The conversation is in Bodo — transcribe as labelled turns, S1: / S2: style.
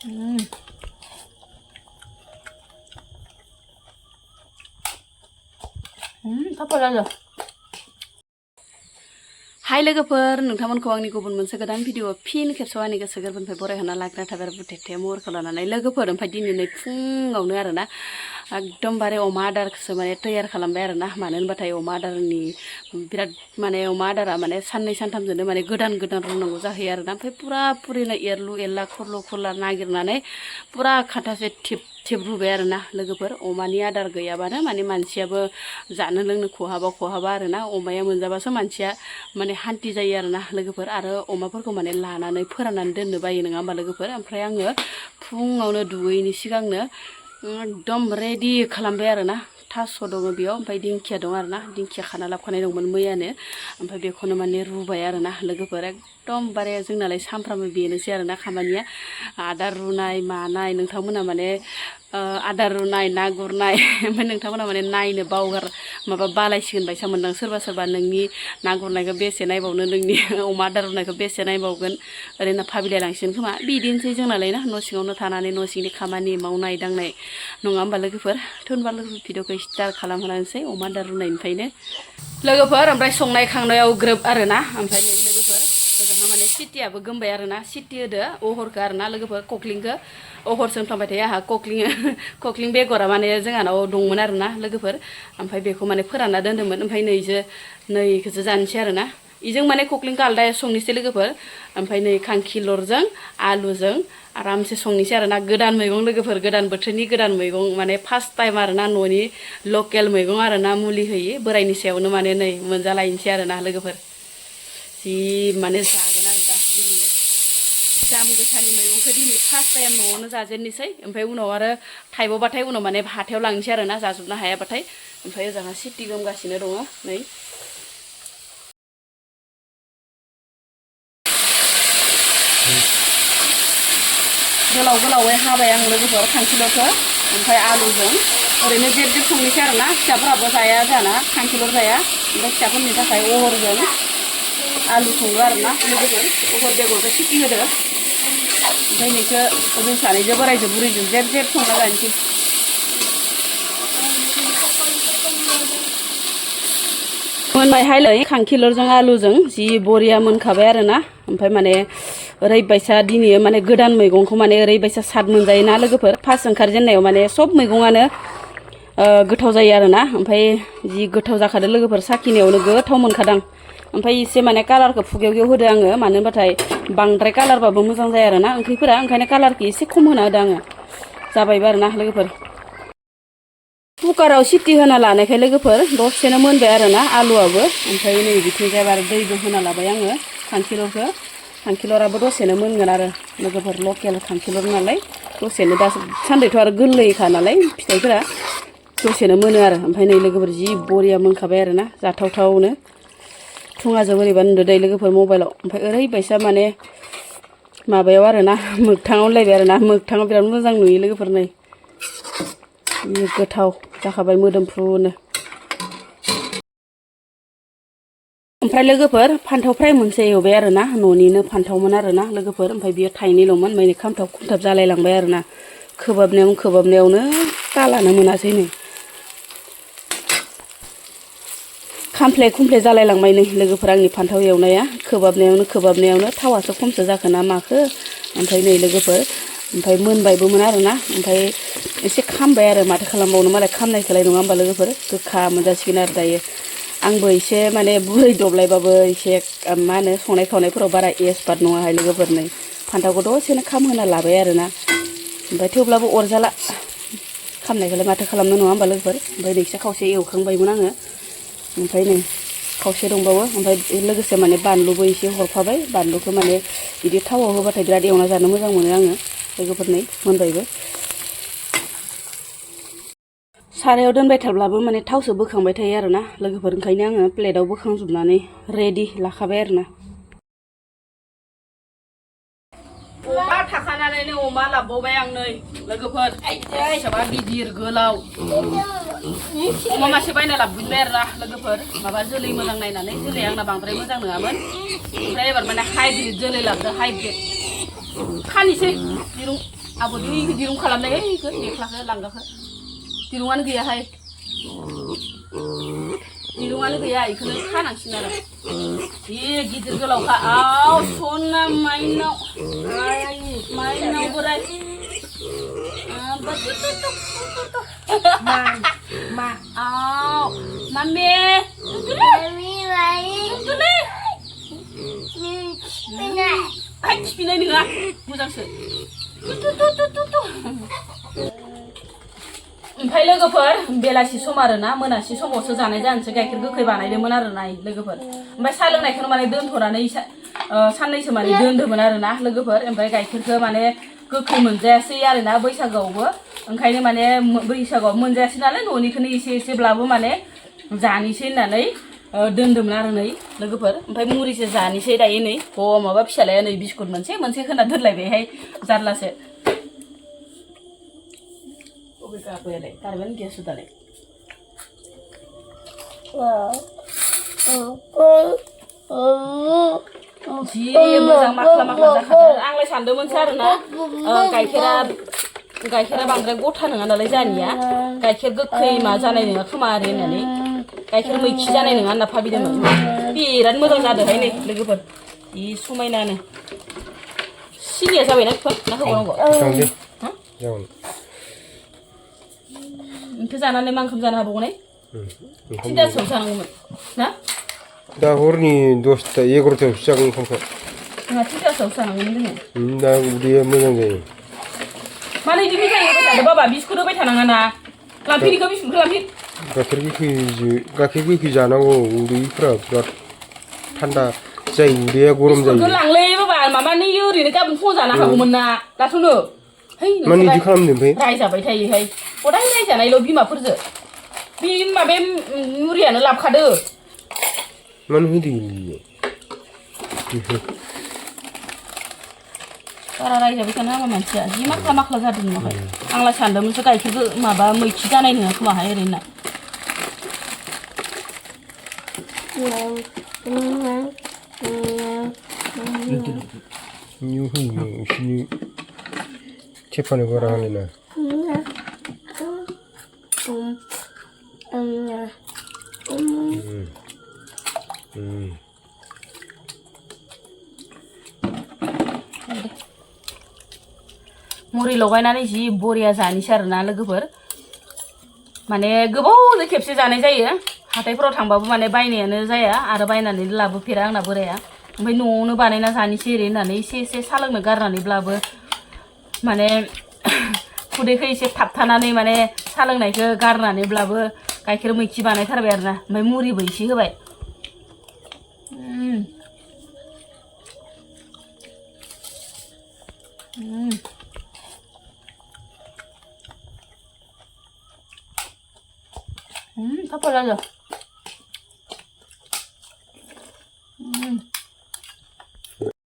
S1: थाब हाय लोगोफोर नोंथांमोनखौ आंनि गुबुन मोनसे गोदान भिडिअ फिन खेबसेयाव आंनि गोसो गोरबोनिफ्राय बरायहोना लाग्रा थाबाय बुथेथे महरखौ लानानै लोगोफोर ओमफ्राय दिनै फुङावनो आरोना एकदमबारे अमा आदारखौसो माने तैयार खालामबाय आरोना मानो होनबाथाय अमा आदारनि बिराद माने अमा आदारा माने साननै सानथामजोंनो माने गोदान गोदान रुनांगौ जाहैयो आरोना ओमफ्राय पुरा पुरिनो एरलु एरला खरलु खरला नागिरनानै पुरा खान्थासे थिब रुबाय आरोना लोगोफोर अमानि आदार गैयाबानो माने मानसियाबो जानो लोंनो खहाबा आरोना अमाया मोनजाबासो मानसिया माने हान्थि जायो आरोना लोगोफोर आरो अमाफोरखौ माने लानानै फोराननानै दोननो बायो नङा होमबा लोगोफोर ओमफ्राय आङो फुङावनो दुगैयैनि सिगांनो एकदम रेडि खालामबाय आरोना थास' दङ बेयाव ओमफ्राय दिंखिया दं आरोना दिंखिया खाना लाबोखानाय दंमोन मैयानो ओमफ्राय बेखौनो माने रुबाय आरोना लोगोफोर एकदमबारे जोंनालाय सानफ्रामबो बेनोसै आरोना खामानिया आदार रुनाय मानाय नोंथांमोना माने आदार रुनाय ना गुरनाय ओमफ्राय नोंथांमोना माने नायनो बालायसिगोन बायसा मोनदां सोरबा नोंनि ना गुरनायखौ बेसे नायबावनो नोंनि अमा आदार रुनायखौ बेसे नायबावगोन ओरैनो फाबिलाय लांसिगोन खोमा बिदिनोसै जोंनालाय ना न' सिङावनो थानानै न' सिंनि खामानि मावनाय दांनाय नङा होमबा लोगोफोर होनबा लोगोफोर भिडिअखौ स्टार्ट खालामहोलांसै अमा आदार रुनायनिफ्रायनो लोगोफोर ओमफ्राय संनाय खांनायाव ग्रोब आरोना ओमफ्राय नै लोगोफोर ओजोंहा माने सिटियाबो गोमबाय आरोना सिटि होदो अहरखौ आरोना लोगोफोर कक्लिंखौ अहरजों थांबाय थायो आंहा कक्लिं बेगरा माने जोंहानाव दंमोन आरोना लोगोफोर ओमफ्राय बेखौ माने फोरानना दोन्दोंमोन ओमफ्राय नैखौसो जानोसै आरोना इजों माने कक्लिंखौ आलदा संनोसै लोगोफोर ओमफ्राय नै खांखिलरजों आलुजों आरामसे संनोसै आरोना गोदान मैगं लोगोफोर गोदान बोथोरनि गोदान मैगं माने फार्स्ट टाइम आरोना न'नि लकेल मैगं आरोना मुलि होयि बोरायनि सायावनो माने नै मोनजालायनोसै आरोना लोगोफोर जि माने जागोन आरो दा दिनै दाम गोसानि मैगंखौ दिनै फार्स्ट टाइम न'आवनो जाजेननोसै ओमफ्राय उनाव आरो थाइबावबाथाय उनाव माने हाथायाव लांनोसै आरोना जाजोबनो हायाबाथाय ओमफ्राय ओजोंहा सिटि गोमगासिनो दङ नै गोलावै हाबाय आं लोगोफोर खांखिलरखौ ओमफ्राय आलुजों ओरैनो जेब संनोसै आरोना फिसाफोराबो जाया जाना खांखिलर जाया ओमफ्राय फिसाफोरनि थाखाय अहरजों आलु सङो आरोना लोगोफोर अहर बेगरखौ सिटि होदो ओमफ्राय नैखौ जों सानैजों बोरायजों बुरैजों जेब संना जानोसै मोनबायहायलै खांखिलरजों आलुजों जि बरिया मोनखाबाय आरोना ओमफ्राय माने ओरैबायसा दिनै माने गोदान मैगंखौ माने ओरैबायसा साद मोनजायोना लोगोफोर फार्स्ट ओंखारजेननायाव माने सब मैगङानो गोथाव जायो आरोना ओमफ्राय जि गोथाव जाखादों लोगोफोर साखिनायावनो गोथाव मोनखादां ओमफ्राय एसे माने कालारखौ फुगेव होदो आङो मानो होनबाथाय बांद्राय कालारबाबो मोजां जाया आरोना ओंख्रिफोरा ओंखायनो कालारखौ एसे खम होना होदो आङो जाबायबो आरोना लोगोफोर कुकाराव सिटि होना लानायखाय लोगोफोर दसेनो मोनबाय आरोना आलुआबो ओमफ्राय नै बिथिंजाय आरो दैबो होना लाबाय आङो खांखिलराबो दसेनो मोनगोन आरो लोगोफोर लकेल खांखिलर नालाय दसेनो दा सान्दैथ' आरो गोरलैखा नालाय फिथाइफोरा दसेनो मोनो आरो ओमफ्राय नै लोगोफोर जि बरिया मोनखाबाय आरोना जाथावथावनो थुङाजों बोरैबा नुदो दै लोगोफोर मबाइलाव ओमफ्राय ओरैबायसा माने माबायाव आरोना मोगथाङाव लायबाय आरोना मोगथाङाव बिराद मोजां नुयो लोगोफोर नै गोथाव जाखाबाय मोदोमफ्रुनो ओमफ्राय लोगोफोर फान्थाव फ्राय मोनसे एवबाय आरोना न'निनो फान्थावमोन आरोना लोगोफोर ओमफ्राय बियो थाइनैल'मोन ओमफ्राय खामथाब खुमथाब जालायलांबाय आरोना खोबहाबनायावनो तालानो मोनासै नै खामफ्ले खुमफ्ले जालायलांबाय नै लोगोफोर आंनि फान्थाव एवनाया खोबहाबनायावनो थावासो खमसो जाखो ना माखो ओमफ्राय नै लोगोफोर ओमफ्राय मोनबायबोमोन आरोना ओमफ्राय एसे खामबाय आरो माथो खालामबावनो मालाय खामनायखौलाय नङा होमबा लोगोफोर गोखा मोनजासिगोन आरो दायो आंबो एसे माने बुरै दब्लायबाबो एसे मा होनो संनाय खावनायफोराव बारा एक्सपार्ट नङाहाय लोगोफोर नै फान्थावखौ दसेनो खामहोना लाबाय आरोना ओमफ्राय थेवब्लाबो अरजाला खामनायखौलाय माथो खालामनो नङा होमबा लोगोफोर ओमफ्राय नैखिजा खावसे एवखांबायमोन आङो ओमफ्राय नै खावसे दंबावो ओमफ्राय लोगोसे माने बानलुबो एसे हरफाबाय बानलुखौ माने बिदि थावाव होबाथाय बिराद एवना जानो मोजां मोनो आङो लोगोफोर नै मोनबायबो सारायाव दोनबाय थाब्लाबो माने थावसो बोखांबाय थायो आरोना लोगोफोर ओंखायनो आङो प्लेटाव बोखांजोबनानै रेडि लाखाबाय आरोना अमा थाखानानैनो अमा लाबोबाय आं नै लोगोफोर एसेबां गिदिर गोलाव अमा मासे बायना लाबोबाय आरोना लोगोफोर माबा जोलै मोजां नायनानै जोलैया आंना बांद्राय मोजां नङामोन ओमफ्राय एबार माने हाइब्रिद जोलै लाबोदो हाइब्रिद खानिसै दिरुं आब' दिरुं खालामनाय इखो नेख्लाखो लांगाखो दिरुङानो गैयाहाय दिरुङानो गैया इखौनो खानांसिगोन आरो बे गिदिर गोलावखा आव सना माइनाव बोराय मा आव मामे फिनाय नङा मोजांसो ओमफ्राय लोगोफोर बेलासि सम आरोना मोनासि समावसो जानाय जानोसै गाइखेर गोखै बानायदोंमोन आरोना लोगोफोर ओमफ्राय साहा लोंनायखौनो माने दोनथ'नानै साननैसो माने दोनदोंमोन आरोना लोगोफोर ओमफ्राय गाइखेरखौ माने गोखै मोनजायासै आरोना बैसागोआवबो ओंखायनो माने बैसागोआव मोनजायासै नालाय न'निखौनो एसे एसेब्लाबो माने जानोसै होननानै दोनदोंमोन आरो नै लोगोफोर ओमफ्राय मुरिसो जानोसै दायो नै माबा फिसालाया नै बिस्कुट मोनसे होना दोनलायबायहाय जारलासो Boleh, karban dia sudah deh. Ji, moजां makla जाखादों आंलाय सानदोंमोनसो आरोना गाइखेरा बांद्राय गथा नङा नालाय जानिया गाइखेर गोखै मा जानाय नङा खोमा आरो होननानै गाइखेर मैखि जानाय नङा होनना भाबिदोंमोन बिराद मोजां जादोंहाय नै लोगोफोर जि समायनानो सिनिया जाबायना बिफा ना होबावनांगौ जागोन ओंख्रि जानानै मा ओंखाम जानो हाबावगोन थिनथासोआव जानांगौमोन ना
S2: दा हरनि 10ता 11तायावसो जागोन ओंखामखौ
S1: जोंहा थिनथासोआव जानांगौमोन जोङो
S2: दा उदैया मोजां जायो
S1: मानो इदि मेथाइ होबाय थादों बाबा बिस्कुट होबाय थानाङा ना लांफिनिखौ बिस्कुटखौ लांफिन
S2: गाइखेर गोखै जानांगौ उदैफोरा बिराद थान्दा जायो उदैया गरम जायो
S1: बिस्कुटखौ लांलै बाबा माबानि ओरैनो गाबोन फुङाव जानो हागौमोन ना दाथ'नो
S2: मानो इदि खालामदों ओमफ्राय
S1: रायजाबाय थायोहाय हदाय रायजानायल' बिमाफोरजों बे माबाया मुरियानो लाबखादो
S2: मानो होदों
S1: बारा रायजाबाय थानो हामा मानसिया जि माख्ला जादों नङाहाय आंलाय सानदोंमोनसो गाइखेर माबा मैखि जानाय नङा खोमाहाय ओरैनो
S2: Cepat nih barang ini.
S1: मुरि लगायनानै जि बरिया जानोसै आरोना लोगोफोर माने गोबावजों खेबसे जानाय जायो हाथायफोराव थांबाबो माने बायनायानो जाया आरो बायनानै लाबोफेरा आंना बोराया ओमफ्राय न'आवनो बानायना जानोसै ओरै होननानै एसे साहा लोंनो गारनानैब्लाबो माने खुदैखौ एसे थाबथानानै माने साहा लोंनायखौ गारनानैब्लाबो गाइखेर मैखि बानायथारबाय आरोना ओमफ्राय मुरिबो एसे होबाय थाब जायो